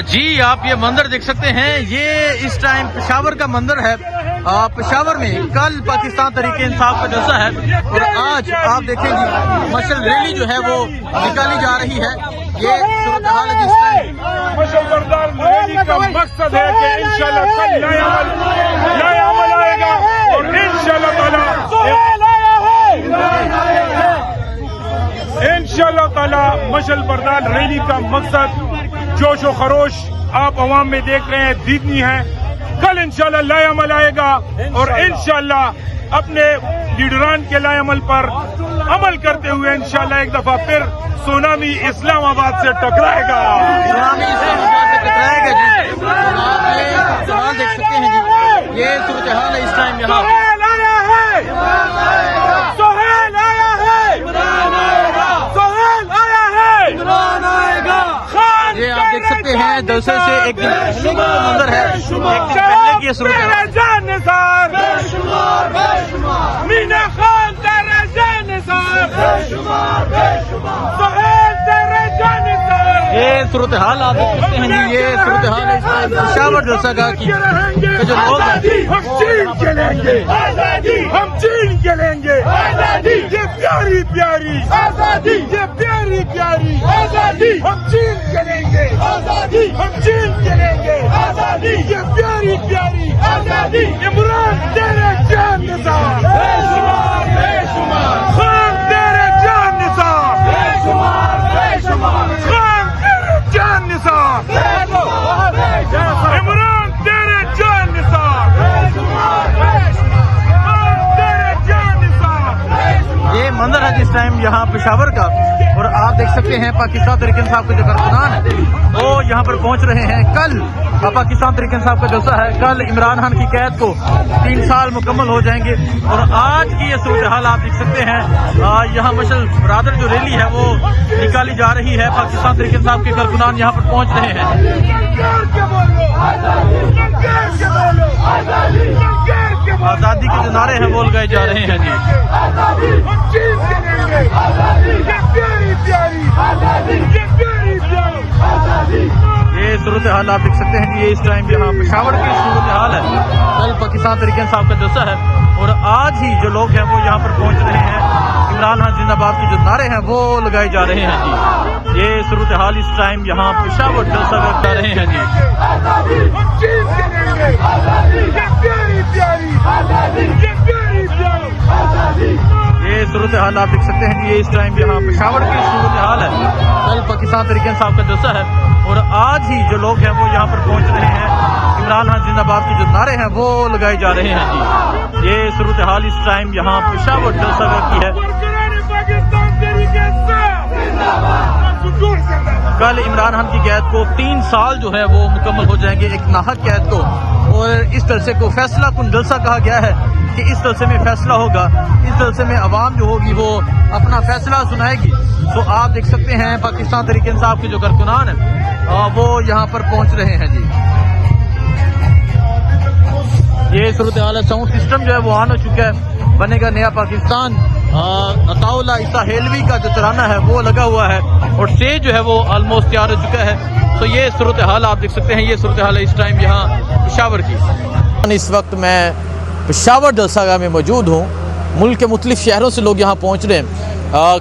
جی آپ یہ منظر دیکھ سکتے ہیں، یہ اس ٹائم پشاور کا منظر ہے۔ پشاور میں کل پاکستان تحریک انصاف کا جلسہ ہے اور آج آپ دیکھیں گی مشعل ریلی جو ہے وہ نکالی جا رہی ہے۔ یہ صورتحال ہے جس ٹائم مشعل بردار ریلی کا مقصد ہے کہ انشاءاللہ کل نیا عمل آئے گا اور انشاءاللہ تعالی مشعل بردار ریلی کا مقصد جوش و خروش آپ عوام میں دیکھ رہے ہیں دیدنی ہے۔ کل انشاءاللہ لائے عمل آئے گا اور انشاءاللہ اپنے لیڈران کے لائے عمل پر عمل کرتے ہوئے انشاءاللہ ایک دفعہ پھر سونامی اسلام آباد سے ٹکرائے گا۔ آپ دیکھ سکتے ہیں جی، یہ صورتحال ہے اس ٹائم یہاں۔ یہ آپ دیکھ سکتے ہیں جلسے سے ایک دن پہلے کا منظر ہے، ایک دن پہلے کی صورتحال۔ مینا خان تیرے جان نثار، سہیل تیرے جان نثار۔ یہ صورتحال آپ دیکھ سکتے ہیں جی، یہ صورتحال ہے اس ٹائم پشاور جلسہ گاہ کی جو لوگ ہیں۔ ہم چین کے لیں گے آزادی، ہم چین کے لیں گے آزادی، یہ پیاری پیاری آزادی، یہ پیاری پیاری آزادی، ہم چین کے لیں گے آزادی، ہم چین کے لیں گے آزادی، یہ پیاری پیاری آزادی۔ عمران تیرے جان نثار، بے شمار بے شمار، خان تیرے جان نثار، بے شمار بے شمار، خان تیرے جان نثار، بے شمار بے شمار، عمران تیرے جان نثار، بے شمار بے شمار، خان تیرے جان نثار، بے شمار۔ یہ منظر ہے جس ٹائم یہاں پشاور کا، اور آپ دیکھ سکتے ہیں پاکستان تحریک انصاف کے جو کارکنان ہیں وہ یہاں پر پہنچ رہے ہیں۔ کل پاکستان تحریک انصاف کا جلسہ ہے، کل عمران خان کی قید کو 3 سال مکمل ہو جائیں گے، اور آج کی یہ صورتحال آپ دیکھ سکتے ہیں۔ یہاں مشعل برادر جو ریلی ہے وہ نکالی جا رہی ہے، پاکستان تحریک انصاف کے کارکنان یہاں پر پہنچ رہے ہیں۔ آزادی کے جو نعرے ہیں وہ لگائے جا رہے ہیں جی۔ یہ صورتحال آپ دیکھ سکتے ہیں کہ یہ اس ٹائم یہاں پشاور کی صورتحال ہے، کل پاکستان تحریک انصاف کا جلسہ ہے اور آج ہی جو لوگ ہیں وہ یہاں پر پہنچ رہے ہیں۔ عمران خان زندہ باد کے جو نعرے ہیں وہ لگائے جا رہے ہیں جی۔ یہ صورتحال اس ٹائم یہاں پشاور جلسہ میں کر رہے ہیں جی۔ یہ صورتحال آپ دیکھ سکتے ہیں کہ یہ اس ٹائم یہاں پشاور کی صورتحال ہے، کل پاکستان تحریک انصاف کا جلسہ ہے اور آج ہی جو لوگ ہیں وہ یہاں پر پہنچ رہے ہیں۔ عمران خان زندہ باد کے جو نعرے ہیں وہ لگائے جا رہے ہیں جی۔ یہ صورتحال اس ٹائم یہاں پشاور جلسہ میں کی ہے۔ کل عمران خان کی قید کو 3 سال جو ہے وہ مکمل ہو جائیں گے، ایک ناحق قید کو، اور اس جلسے کو فیصلہ کن جلسہ کہا گیا ہے کہ اس جلسے میں فیصلہ ہوگا، اس جلسے میں عوام جو ہوگی وہ اپنا فیصلہ سنائے گی۔ تو آپ دیکھ سکتے ہیں پاکستان تحریک انصاف کے جو کارکنان ہیں وہ یہاں پر پہنچ رہے ہیں جی۔ یہ صورتحال ہے، ساؤنڈ سسٹم جو ہے وہ آن ہو چکا ہے، بنے گا نیا پاکستان، عطاء اللہ عیسیٰ ہیلوی کا جو ترانہ ہے وہ لگا ہوا ہے اور اسٹیج جو ہے وہ آلموسٹ تیار ہو چکا ہے۔ تو یہ صورتحال آپ دیکھ سکتے ہیں، یہ صورتحال ہے اس ٹائم یہاں پشاور کی۔ اس وقت میں پشاور جلسہ گاہ میں موجود ہوں، ملک کے مختلف شہروں سے لوگ یہاں پہنچ رہے ہیں،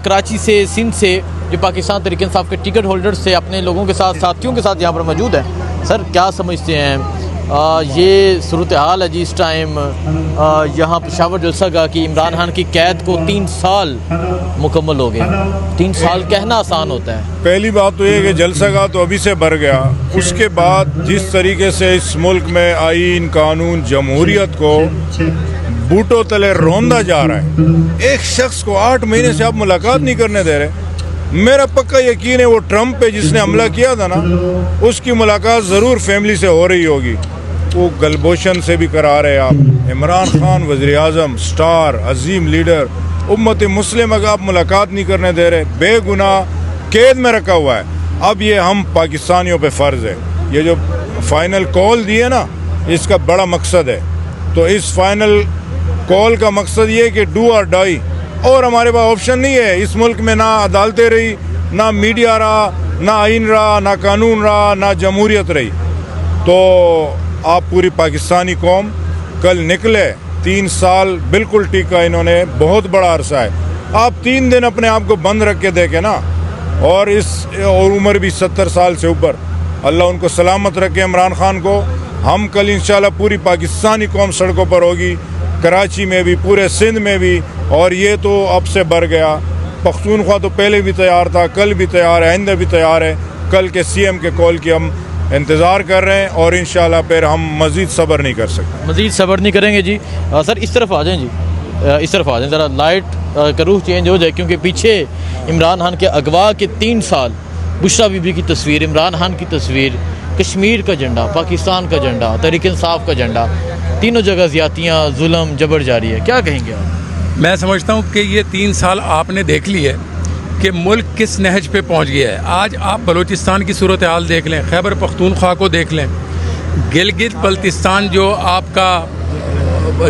کراچی سے، سندھ سے، جو پاکستان تحریک انصاف کے ٹکٹ ہولڈرز سے اپنے لوگوں کے ساتھ، ساتھیوں کے ساتھ یہاں پر موجود ہیں۔ سر کیا سمجھتے ہیں یہ صورتحال ہے جی اس ٹائم یہاں پشاور جلسہ گاہ کی؟ عمران خان کی قید کو 3 سال مکمل ہو گئے۔ 3 سال کہنا آسان ہوتا ہے۔ پہلی بات تو یہ کہ جلسہ گاہ تو ابھی سے بھر گیا، اس کے بعد جس طریقے سے اس ملک میں آئین، قانون، جمہوریت کو بوٹوں تلے روندا جا رہا ہے، ایک شخص کو 8 مہینے سے آپ ملاقات نہیں کرنے دے رہے۔ میرا پکا یقین ہے وہ ٹرمپ پہ جس نے حملہ کیا تھا نا، اس کی ملاقات ضرور فیملی سے ہو رہی ہوگی، وہ گلبوشن سے بھی کرا رہے آپ۔ عمران خان وزیر اعظم، سٹار، عظیم لیڈر، امت مسلم اگر آپ ملاقات نہیں کرنے دے رہے، بے گناہ قید میں رکھا ہوا ہے۔ اب یہ ہم پاکستانیوں پہ فرض ہے، یہ جو فائنل کال دیے نا، اس کا بڑا مقصد ہے۔ تو اس فائنل کال کا مقصد یہ ہے کہ ڈو اور ڈائی، اور ہمارے پاس آپشن نہیں ہے۔ اس ملک میں نہ عدالتیں رہی، نہ میڈیا رہا، نہ آئین رہا، نہ قانون رہا، نہ جمہوریت رہی. تو آپ پوری پاکستانی قوم کل نکلے. 3 سال بالکل ٹیکا انہوں نے، بہت بڑا عرصہ ہے. آپ 3 دن اپنے آپ کو بند رکھ کے دیکھیں نا. اور عمر بھی 70 سال سے اوپر. اللہ ان کو سلامت رکھے عمران خان کو. ہم کل انشاءاللہ پوری پاکستانی قوم سڑکوں پر ہوگی، کراچی میں بھی، پورے سندھ میں بھی. اور یہ تو اب سے بڑھ گیا. پختونخوا تو پہلے بھی تیار تھا، کل بھی تیار ہے، آئندہ بھی تیار ہے. کل کے CM کے کال کی ہم انتظار کر رہے ہیں اور انشاءاللہ پھر ہم مزید صبر نہیں کر سکتے. مزید صبر نہیں کریں گے جی. سر اس طرف آ جائیں جی، اس طرف آ جائیں ذرا. لائٹ کا رخ چینج ہو جائے کیونکہ پیچھے عمران خان کے اغوا کے 3 سال، بشرا بی بی کی تصویر، عمران خان کی تصویر، کشمیر کا جھنڈا، پاکستان کا جھنڈا، تحریک انصاف کا جھنڈا، تینوں جگہ زیادتیاں، ظلم، جبر جاری ہے. کیا کہیں گے آپ؟ میں سمجھتا ہوں کہ یہ 3 سال آپ نے دیکھ لی ہے کہ ملک کس نہج پہ پہنچ گیا ہے. آج آپ بلوچستان کی صورتحال دیکھ لیں، خیبر پختونخوا کو دیکھ لیں، گلگت بلتستان جو آپ کا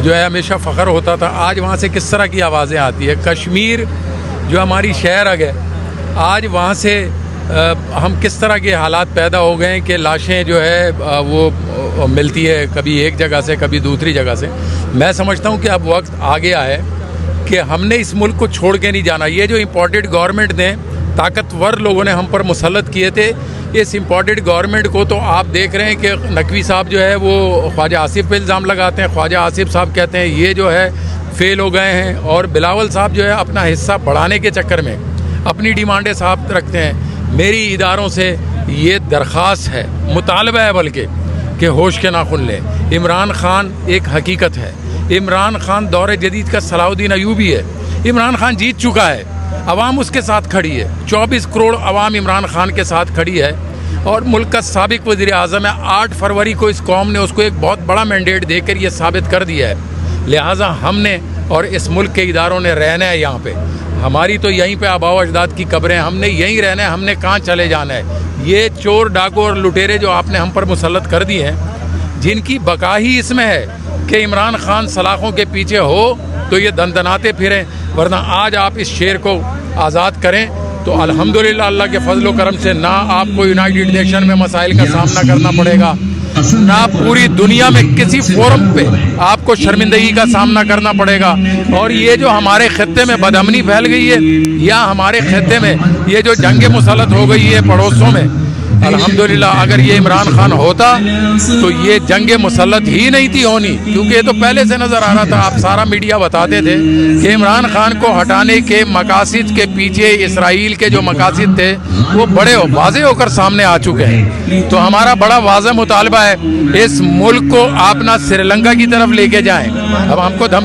جو ہے ہمیشہ فخر ہوتا تھا، آج وہاں سے کس طرح کی آوازیں آتی ہے. کشمیر جو ہماری شہر ہے، آج وہاں سے ہم کس طرح کے حالات پیدا ہو گئے ہیں کہ لاشیں جو ہے وہ ملتی ہے کبھی ایک جگہ سے، کبھی دوسری جگہ سے. میں سمجھتا ہوں کہ اب وقت آ گیا ہے کہ ہم نے اس ملک کو چھوڑ کے نہیں جانا. یہ جو امپورٹڈ گورنمنٹ نے، طاقتور لوگوں نے ہم پر مسلط کیے تھے، اس امپورٹڈ گورنمنٹ کو تو آپ دیکھ رہے ہیں کہ نقوی صاحب جو ہے وہ خواجہ آصف پہ الزام لگاتے ہیں. خواجہ آصف صاحب کہتے ہیں یہ جو ہے فیل ہو گئے ہیں، اور بلاول صاحب جو ہے اپنا حصہ بڑھانے کے چکر میں اپنی ڈیمانڈیں صاحب رکھتے ہیں. میری اداروں سے یہ درخواست ہے، مطالبہ ہے بلکہ، کہ ہوش کے ناخن لیں. عمران خان ایک حقیقت ہے. عمران خان دور جدید کا صلاح الدین ایوبی ہے. عمران خان جیت چکا ہے، عوام اس کے ساتھ کھڑی ہے. 24 کروڑ عوام عمران خان کے ساتھ کھڑی ہے، اور ملک کا سابق وزیر اعظم ہے. 8 فروری کو اس قوم نے اس کو ایک بہت بڑا مینڈیٹ دے کر یہ ثابت کر دیا ہے. لہٰذا ہم نے اور اس ملک کے اداروں نے رہنا ہے یہاں پہ. ہماری تو یہیں پہ آباء و اجداد کی قبریں، ہم نے یہیں رہنا ہے. ہم نے کہاں چلے جانا ہے؟ یہ چور، ڈاکو اور لٹیرے جو آپ نے ہم پر مسلط کر دی ہیں، جن کی بقا ہی اس میں ہے کہ عمران خان سلاخوں کے پیچھے ہو تو یہ دندناتے پھریں. ورنہ آج آپ اس شیر کو آزاد کریں تو الحمدللہ اللہ کے فضل و کرم سے نہ آپ کو یونائیٹڈ نیشن میں مسائل کا سامنا کرنا پڑے گا، نہ پوری دنیا میں کسی فورم پہ آپ کو شرمندگی کا سامنا کرنا پڑے گا. اور یہ جو ہمارے خطے میں بدامنی پھیل گئی ہے، یا ہمارے خطے میں یہ جو جنگ مسلط ہو گئی ہے پڑوسوں میں، الحمدللہ اگر یہ عمران خان ہوتا تو یہ جنگ مسلط ہی نہیں تھی ہونی، کیونکہ یہ تو پہلے سے نظر آ رہا تھا. آپ سارا میڈیا بتاتے تھے کہ عمران خان کو ہٹانے کے مقاصد کے پیچھے اسرائیل کے جو مقاصد تھے وہ بڑے واضح ہو کر سامنے آ چکے ہیں. تو ہمارا بڑا واضح مطالبہ ہے، اس ملک کو آپ نہ سری لنکا کی طرف لے کے جائیں. اب ہم کو